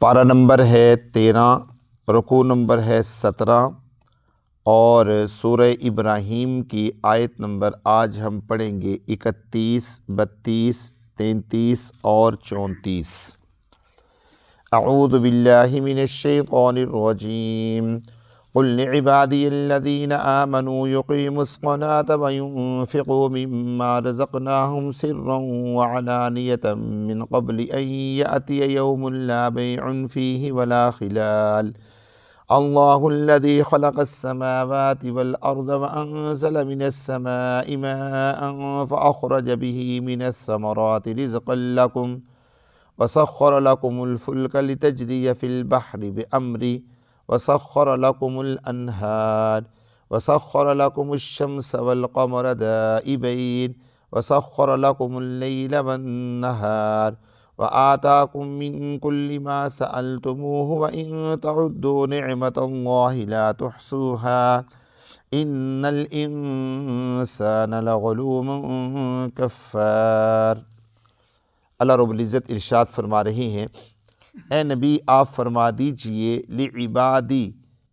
پارہ نمبر ہے 13، رکوع نمبر ہے 17 اور سورہ ابراہیم کی آیت نمبر آج ہم پڑھیں گے 31، 32، 33 اور 34۔ اعوذ باللہ من الشیطان الرجیم قل لعبادی الذین آمنوا یقیموا الصلاة وینفقوا مما رزقناہم سرا وعلانیة من قبل ان یأتی یوم لا بیع فیہ ولا خلال اللہ الذی خلق السماوات والارض وانزل من السماء ماء فاخرج به من الثمرات رزقا لکم وسخر لكم الفلك لتجري في البحر بأمره وسخر لكم الأنهار وسخر لكم الشمس والقمر دائبين وسخر لكم الليل والنهار وآتاكم من كل ما سألتموه وإن تعدوا نعمة الله لا تحصوها إن الإنسان لظلوم كفار۔ اللہ رب العزت ارشاد فرما رہے ہیں، اے نبی آپ فرما دیجئے لعبادی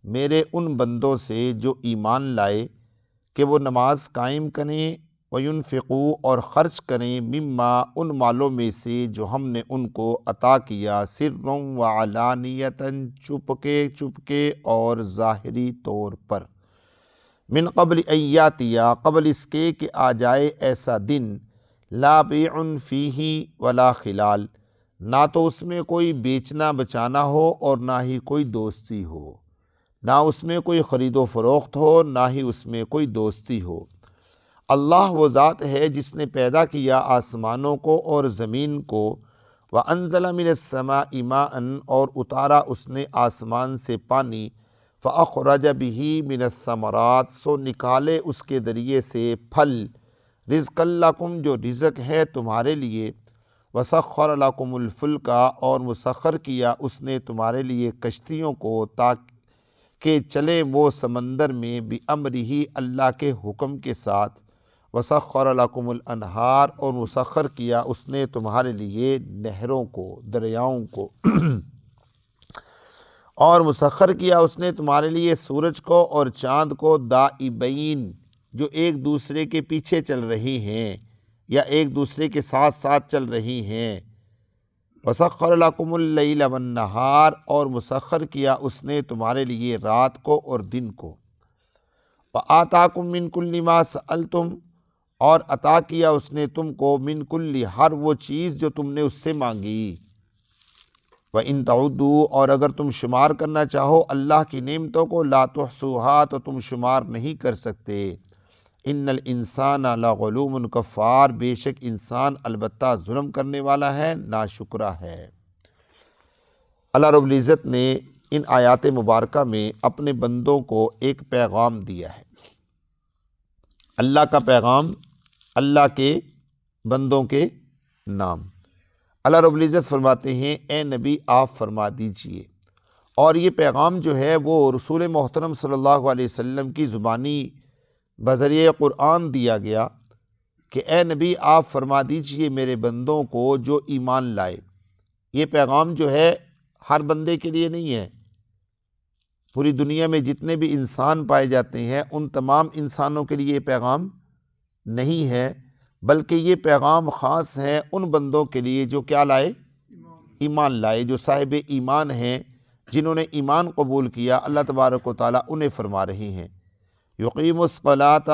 میرے ان بندوں سے جو ایمان لائے کہ وہ نماز قائم کریں، وینفقوا اور خرچ کریں مما ان مالوں میں سے جو ہم نے ان کو عطا کیا سرا وعلانیۃ چپکے اور ظاہری طور پر، من قبل ان یاتی قبل اس کے کہ آ جائے ایسا دن لا بیع فیہ ولا خلال، نہ تو اس میں کوئی بیچنا بچانا ہو اور نہ ہی کوئی دوستی ہو، نہ اس میں کوئی خرید و فروخت ہو نہ ہی اس میں کوئی دوستی ہو۔ اللہ وہ ذات ہے جس نے پیدا کیا آسمانوں کو اور زمین کو، وانزل من السماء ماء اور اتارا اس نے آسمان سے پانی، فاخرج به من الثمرات سو نکالے اس کے ذریعے سے پھل، رزق لکم جو رزق ہے تمہارے لیے، وسخر لکم الفلک اور مسخر کیا اس نے تمہارے لیے کشتیوں کو تاکہ چلیں وہ سمندر میں بامرہ اللہ کے حکم کے ساتھ، وسخر لکم الانہار اور مسخر کیا اس نے تمہارے لیے نہروں کو، دریاؤں کو اور مسخر کیا اس نے تمہارے لیے سورج کو اور چاند کو دائبین جو ایک دوسرے کے پیچھے چل رہی ہیں یا ایک دوسرے کے ساتھ ساتھ چل رہی ہیں، وسخر لکم اللیل والنہار اور مسخر کیا اس نے تمہارے لیے رات کو اور دن کو، وآتاکم من کل ما سألتم اور عطا کیا اس نے تم کو من کل ہر وہ چیز جو تم نے اس سے مانگی، وَإِن تَعُدُّوا اور اگر تم شمار کرنا چاہو اللہ کی نعمتوں کو لا تحصوها تو تم شمار نہیں کر سکتے، ان الانسان لظلوم کفار بے شک انسان البتہ ظلم کرنے والا ہے، ناشکرا ہے۔ اللہ رب العزت نے ان آیات مبارکہ میں اپنے بندوں کو ایک پیغام دیا ہے، اللہ کا پیغام، اللہ کے بندوں کے نام۔ اللہ رب العزت فرماتے ہیں اے نبی آپ فرما دیجئے، اور یہ پیغام جو ہے وہ رسول محترم صلی اللہ علیہ وسلم کی زبانی بذریعہ قرآن دیا گیا کہ اے نبی آپ فرما دیجئے میرے بندوں کو جو ایمان لائے۔ یہ پیغام جو ہے ہر بندے کے لیے نہیں ہے، پوری دنیا میں جتنے بھی انسان پائے جاتے ہیں ان تمام انسانوں کے لیے یہ پیغام نہیں ہے، بلکہ یہ پیغام خاص ہے ان بندوں کے لیے جو کیا لائے، ایمان لائے، جو صاحب ایمان ہیں، جنہوں نے ایمان قبول کیا۔ اللہ تبارک و تعالیٰ انہیں فرما رہے ہیں یقیموا الصلاۃ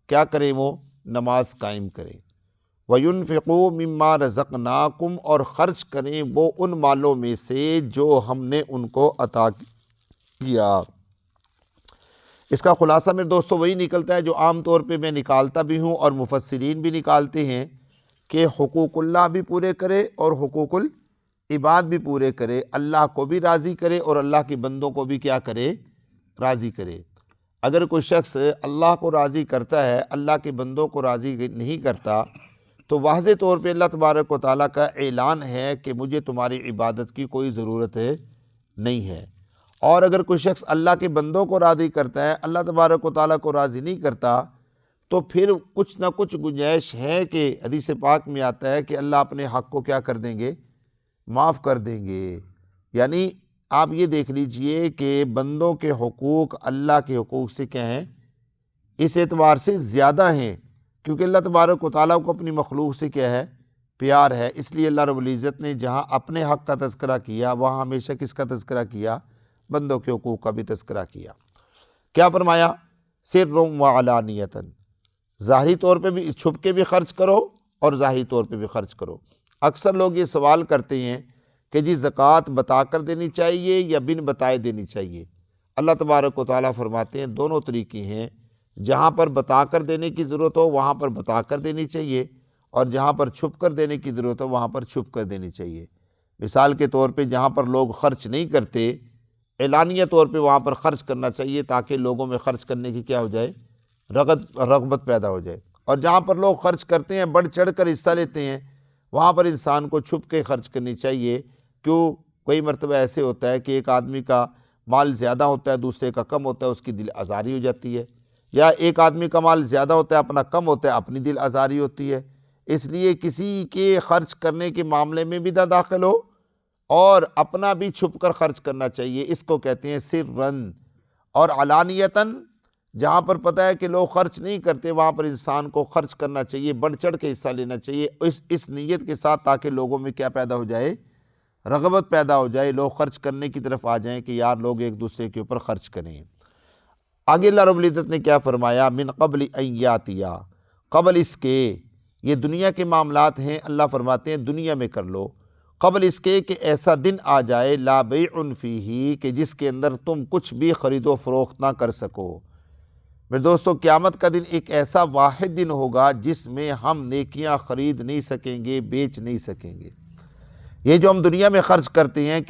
کیا کریں وہ، نماز قائم کریں، وینفقوا مما رزقناکم اور خرچ کریں وہ ان مالوں میں سے جو ہم نے ان کو عطا کیا۔ اس کا خلاصہ میرے دوستو وہی نکلتا ہے جو عام طور پہ میں نکالتا بھی ہوں اور مفسرین بھی نکالتے ہیں کہ حقوق اللہ بھی پورے کرے اور حقوق العباد بھی پورے کرے، اللہ کو بھی راضی کرے اور اللہ کے بندوں کو بھی کیا کرے، راضی کرے۔ اگر کوئی شخص اللہ کو راضی کرتا ہے اللہ کے بندوں کو راضی نہیں کرتا تو واضح طور پہ اللہ تبارک و تعالیٰ کا اعلان ہے کہ مجھے تمہاری عبادت کی کوئی ضرورت نہیں ہے۔ اور اگر کوئی شخص اللہ کے بندوں کو راضی کرتا ہے اللہ تبارک و تعالیٰ کو راضی نہیں کرتا تو پھر کچھ نہ کچھ گنجائش ہے کہ حدیث پاک میں آتا ہے کہ اللہ اپنے حق کو کیا کر دیں گے، معاف کر دیں گے۔ یعنی آپ یہ دیکھ لیجئے کہ بندوں کے حقوق اللہ کے حقوق سے کیا ہیں، اس اعتبار سے زیادہ ہیں، کیونکہ اللہ تبارک و تعالیٰ کو اپنی مخلوق سے کیا ہے، پیار ہے۔ اس لیے اللہ رب العزت نے جہاں اپنے حق کا تذکرہ کیا وہاں ہمیشہ کس کا تذکرہ کیا؟ بندوں کے حقوق کا بھی تذکرہ کیا۔ کیا فرمایا؟ سرًا وعلانیۃً، ظاہری طور پہ بھی، چھپ کے بھی خرچ کرو اور ظاہری طور پہ بھی خرچ کرو۔ اکثر لوگ یہ سوال کرتے ہیں کہ جی زکوٰۃ بتا کر دینی چاہیے یا بن بتائے دینی چاہیے؟ اللہ تبارک و تعالیٰ فرماتے ہیں دونوں طریقے ہیں، جہاں پر بتا کر دینے کی ضرورت ہو وہاں پر بتا کر دینی چاہیے، اور جہاں پر چھپ کر دینے کی ضرورت ہو وہاں پر چھپ کر دینی چاہیے۔ مثال کے طور پہ جہاں پر لوگ خرچ نہیں کرتے، اعلانیہ طور پہ وہاں پر خرچ کرنا چاہیے تاکہ لوگوں میں خرچ کرنے کی کیا ہو جائے، رغبت پیدا ہو جائے۔ اور جہاں پر لوگ خرچ کرتے ہیں، بڑھ چڑھ کر حصہ لیتے ہیں، وہاں پر انسان کو چھپ کے خرچ کرنی چاہیے۔ کیوں؟ کئی مرتبہ ایسے ہوتا ہے کہ ایک آدمی کا مال زیادہ ہوتا ہے، دوسرے کا کم ہوتا ہے، اس کی دل آزاری ہو جاتی ہے، یا ایک آدمی کا مال زیادہ ہوتا ہے اپنا کم ہوتا ہے، اپنی دل آزاری ہوتی ہے۔ اس لیے کسی کے خرچ کرنے کے معاملے میں بھی نہ داخل ہو اور اپنا بھی چھپ کر خرچ کرنا چاہیے، اس کو کہتے ہیں سرًا۔ اور علانیتاً، جہاں پر پتہ ہے کہ لوگ خرچ نہیں کرتے وہاں پر انسان کو خرچ کرنا چاہیے، بڑھ چڑھ کے حصہ لینا چاہیے، اس نیت کے ساتھ تاکہ لوگوں میں کیا پیدا ہو جائے، رغبت پیدا ہو جائے، لوگ خرچ کرنے کی طرف آ جائیں کہ یار لوگ ایک دوسرے کے اوپر خرچ کریں۔ آگے اللہ رب العزت نے کیا فرمایا؟ من قبل ان یاتیا، قبل اس کے، یہ دنیا کے معاملات ہیں، اللہ فرماتے ہیں دنیا میں کر لو، قبل اس کے کہ ایسا دن آ جائے لا بیع فیہ، کہ جس کے اندر تم کچھ بھی خرید و فروخت نہ کر سکو۔ میرے دوستو، قیامت کا دن ایک ایسا واحد دن ہوگا جس میں ہم نیکیاں خرید نہیں سکیں گے، بیچ نہیں سکیں گے۔ یہ جو ہم دنیا میں خرچ کرتے ہیں،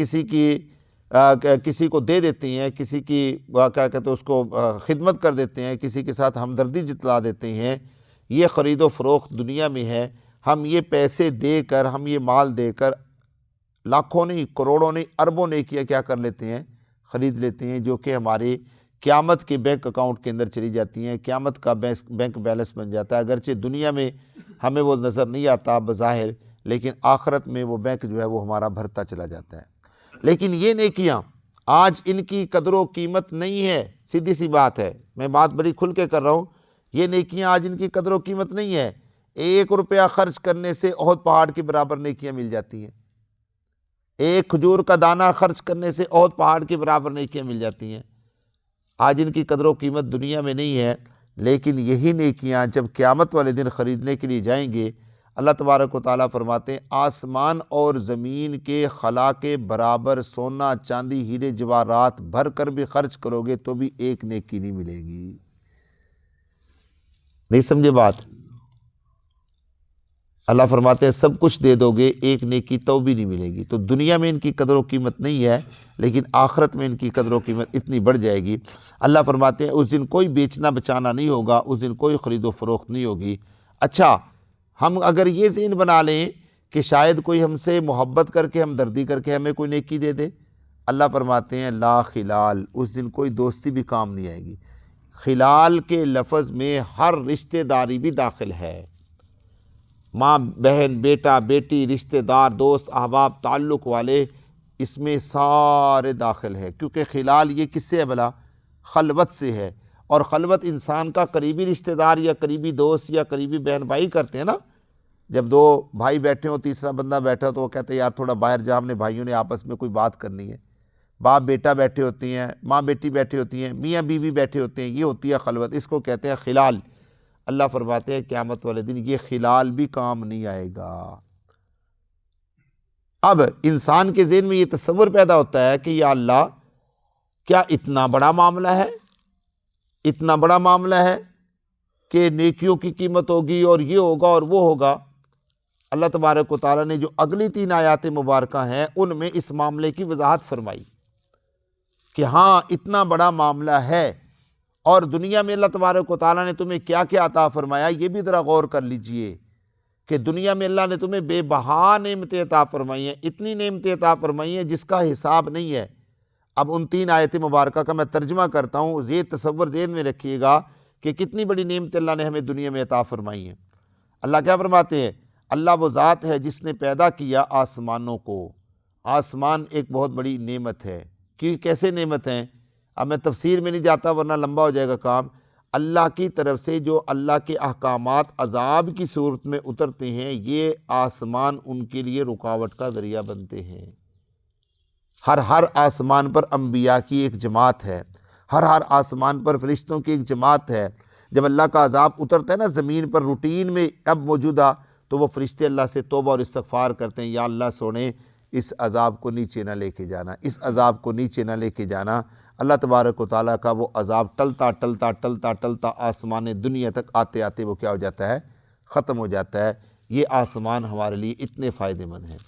کسی کو دے دیتے ہیں، کسی کی کیا کہتے ہیں اس کو خدمت کر دیتے ہیں، کسی کے ساتھ ہمدردی جتلا دیتے ہیں، یہ خرید و فروخت دنیا میں ہے۔ ہم یہ پیسے دے کر، ہم یہ مال دے کر لاکھوں نہیں، کروڑوں نہیں، اربوں نیکیاں کیا کر لیتے ہیں، خرید لیتے ہیں، جو کہ ہمارے قیامت کے بینک اکاؤنٹ کے اندر چلی جاتی ہیں، قیامت کا بینک بیلنس بن جاتا ہے۔ اگرچہ دنیا میں ہمیں وہ نظر نہیں آتا بظاہر، لیکن آخرت میں وہ بینک جو ہے وہ ہمارا بھرتا چلا جاتا ہے۔ لیکن یہ نیکیاں آج ان کی قدر و قیمت نہیں ہے، سیدھی سی بات ہے، میں بات بڑی کھل کے کر رہا ہوں، یہ نیکیاں آج ان کی قدر و قیمت نہیں ہے۔ 1 روپیہ خرچ کرنے سے احد پہاڑ کے برابر نیکیاں مل جاتی ہیں، 1 کھجور کا دانہ خرچ کرنے سے احد پہاڑ کے برابر نیکیاں مل جاتی ہیں۔ آج ان کی قدر و قیمت دنیا میں نہیں ہے، لیکن یہی نیکیاں جب قیامت والے دن خریدنے کے لیے جائیں گے، اللہ تبارک و تعالیٰ فرماتے ہیں آسمان اور زمین کے خلا کے برابر سونا چاندی ہیرے جواہرات بھر کر بھی خرچ کرو گے تو بھی ایک نیکی نہیں ملے گی۔ نہیں سمجھے بات؟ اللہ فرماتے ہیں سب کچھ دے دو گے، ایک نیکی تو بھی نہیں ملے گی۔ تو دنیا میں ان کی قدر و قیمت نہیں ہے، لیکن آخرت میں ان کی قدر و قیمت اتنی بڑھ جائے گی۔ اللہ فرماتے ہیں اس دن کوئی بیچنا بچانا نہیں ہوگا، اس دن کوئی خرید و فروخت نہیں ہوگی۔ اچھا، ہم اگر یہ ذہن بنا لیں کہ شاید کوئی ہم سے محبت کر کے، ہمدردی کر کے ہمیں کوئی نیکی دے دے، اللہ فرماتے ہیں لا خلال، اس دن کوئی دوستی بھی کام نہیں آئے گی۔ خلال کے لفظ میں ہر رشتہ داری بھی داخل ہے، ماں بہن، بیٹا بیٹی، رشتہ دار، دوست احباب، تعلق والے، اس میں سارے داخل ہے، کیونکہ خلال یہ کس سے ہے بھلا؟ خلوت سے ہے، اور خلوت انسان کا قریبی رشتہ دار یا قریبی دوست یا قریبی بہن بھائی کرتے ہیں نا۔ جب 2 بھائی بیٹھے ہوں، تیسرا بندہ بیٹھا ہو تو وہ کہتے ہیں یار تھوڑا باہر جا، ہم نے بھائیوں نے آپس میں کوئی بات کرنی ہے۔ باپ بیٹا بیٹھے ہوتے ہیں، ماں بیٹی بیٹھے ہوتی ہیں، میاں بیوی بیٹھے ہوتے ہیں، یہ ہوتی ہے خلوت، اس کو کہتے ہیں خلال۔ اللہ فرماتے ہیں قیامت والے دن یہ خلال بھی کام نہیں آئے گا۔ اب انسان کے ذہن میں یہ تصور پیدا ہوتا ہے کہ یا اللہ، کیا اتنا بڑا معاملہ ہے، اتنا بڑا معاملہ ہے کہ نیکیوں کی قیمت ہوگی اور یہ ہوگا اور وہ ہوگا؟ اللہ تبارک و تعالیٰ نے جو اگلی 3 آیات مبارکہ ہیں ان میں اس معاملے کی وضاحت فرمائی کہ ہاں اتنا بڑا معاملہ ہے، اور دنیا میں اللہ تبارک و تعالیٰ نے تمہیں کیا کیا عطا فرمایا، یہ بھی ذرا غور کر لیجئے کہ دنیا میں اللہ نے تمہیں بے بہا نعمتیں عطا فرمائی ہیں، اتنی نعمتیں عطا فرمائی ہیں جس کا حساب نہیں ہے۔ اب ان 3 آیت مبارکہ کا میں ترجمہ کرتا ہوں، یہ تصور ذہن میں رکھیے گا کہ کتنی بڑی نعمت اللہ نے ہمیں دنیا میں عطا فرمائی ہیں۔ اللہ کیا فرماتے ہیں؟ اللہ وہ ذات ہے جس نے پیدا کیا آسمانوں کو آسمان ایک بہت بڑی نعمت ہے۔ کیسے نعمت ہیں؟ اب میں تفسیر میں نہیں جاتا ورنہ لمبا ہو جائے گا کام۔ اللہ کی طرف سے جو اللہ کے احکامات عذاب کی صورت میں اترتے ہیں، یہ آسمان ان کے لیے رکاوٹ کا ذریعہ بنتے ہیں۔ ہر آسمان پر انبیاء کی ایک جماعت ہے، ہر آسمان پر فرشتوں کی ایک جماعت ہے۔ جب اللہ کا عذاب اترتا ہے نا زمین پر روٹین میں اب موجودہ، تو وہ فرشتے اللہ سے توبہ اور استغفار کرتے ہیں، یا اللہ سونے اس عذاب کو نیچے نہ لے کے جانا، اس عذاب کو نیچے نہ لے کے جانا۔ اللہ تبارک و تعالیٰ کا وہ عذاب ٹلتا آسمان دنیا تک آتے آتے وہ کیا ہو جاتا ہے؟ ختم ہو جاتا ہے۔ یہ آسمان ہمارے لیے اتنے فائدہ مند ہیں۔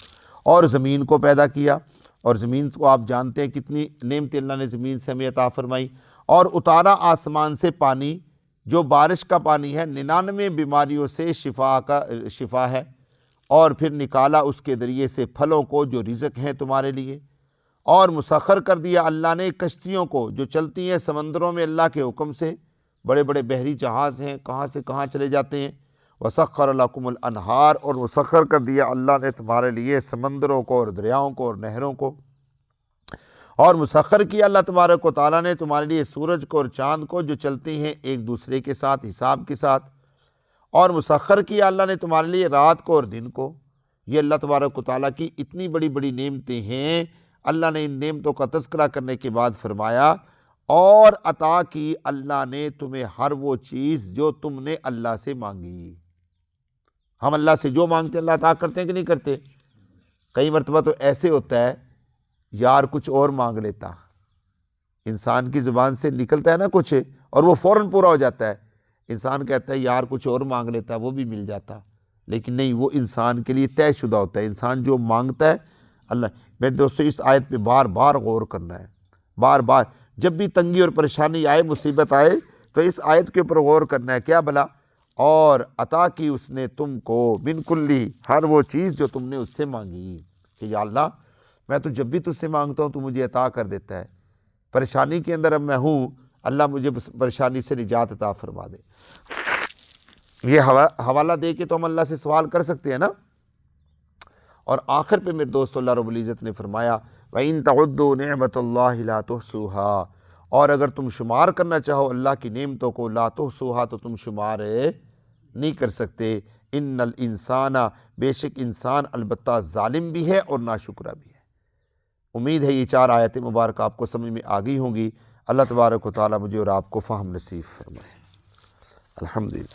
اور زمین کو پیدا کیا، اور زمین کو آپ جانتے ہیں کتنی نعمت اللہ نے زمین سے ہمیں عطا فرمائی، اور اتارا آسمان سے پانی، جو بارش کا پانی ہے، 99 بیماریوں سے شفا ہے، اور پھر نکالا اس کے ذریعے سے پھلوں کو جو رزق ہیں تمہارے لیے، اور مسخر کر دیا اللہ نے کشتیوں کو جو چلتی ہیں سمندروں میں اللہ کے حکم سے، بڑے بڑے بحری جہاز ہیں، کہاں سے کہاں چلے جاتے ہیں۔ وسخر لکم الانہار، اور مسخر کر دیا اللہ نے تمہارے لیے سمندروں کو اور دریاؤں کو اور نہروں کو، اور مسخر کیا اللہ تبارک و تعالیٰ نے تمہارے لیے سورج کو اور چاند کو جو چلتے ہیں ایک دوسرے کے ساتھ حساب کے ساتھ، اور مسخر کیا اللہ نے تمہارے لیے رات کو اور دن کو۔ یہ اللہ تبارک و تعالیٰ کی اتنی بڑی بڑی نعمتیں ہیں۔ اللہ نے ان نعمتوں کا تذکرہ کرنے کے بعد فرمایا، اور عطا کی اللہ نے تمہیں ہر وہ چیز جو تم نے اللہ سے مانگی۔ ہم اللہ سے جو مانگتے ہیں اللہ عطا کرتے ہیں کہ نہیں کرتے؟ کئی مرتبہ تو ایسے ہوتا ہے یار کچھ اور مانگ لیتا، انسان کی زبان سے نکلتا ہے نا کچھ، اور وہ فوراً پورا ہو جاتا ہے۔ انسان کہتا ہے یار کچھ اور مانگ لیتا، وہ بھی مل جاتا، لیکن نہیں، وہ انسان کے لیے طے شدہ ہوتا ہے۔ انسان جو مانگتا ہے اللہ، میرے دوستو اس آیت پہ بار بار غور کرنا ہے، بار بار جب بھی تنگی اور پریشانی آئے، مصیبت آئے، تو اس آیت کے اوپر غور کرنا ہے۔ کیا بلا؟ اور عطا کی اس نے تم کو من کلی، ہر وہ چیز جو تم نے اس سے مانگی، کہ یا اللہ میں تو جب بھی تجھ سے مانگتا ہوں تو مجھے عطا کر دیتا ہے۔ پریشانی کے اندر اب میں ہوں، اللہ مجھے پریشانی سے نجات عطا فرما دے۔ یہ حوالہ دے کے تو ہم اللہ سے سوال کر سکتے ہیں نا۔ اور آخر پہ میرے دوستو اللہ رب العزت نے فرمایا وَإِن تَعُدُّوا نِعْمَةَ اللَّهِ لَا تُحْصُوهَا، اور اگر تم شمار کرنا چاہو اللہ کی نعمتوں کو، لا تحصوها، تو تم شمار نہیں کر سکتے۔ ان الانسان، بے شک انسان البتہ ظالم بھی ہے اور ناشکرہ بھی ہے۔ امید ہے یہ 4 آیتیں مبارکہ آپ کو سمجھ میں آ گئی ہوں گی۔ اللہ تبارک و تعالیٰ مجھے اور آپ کو فہم نصیب فرمائے۔ الحمدللہ۔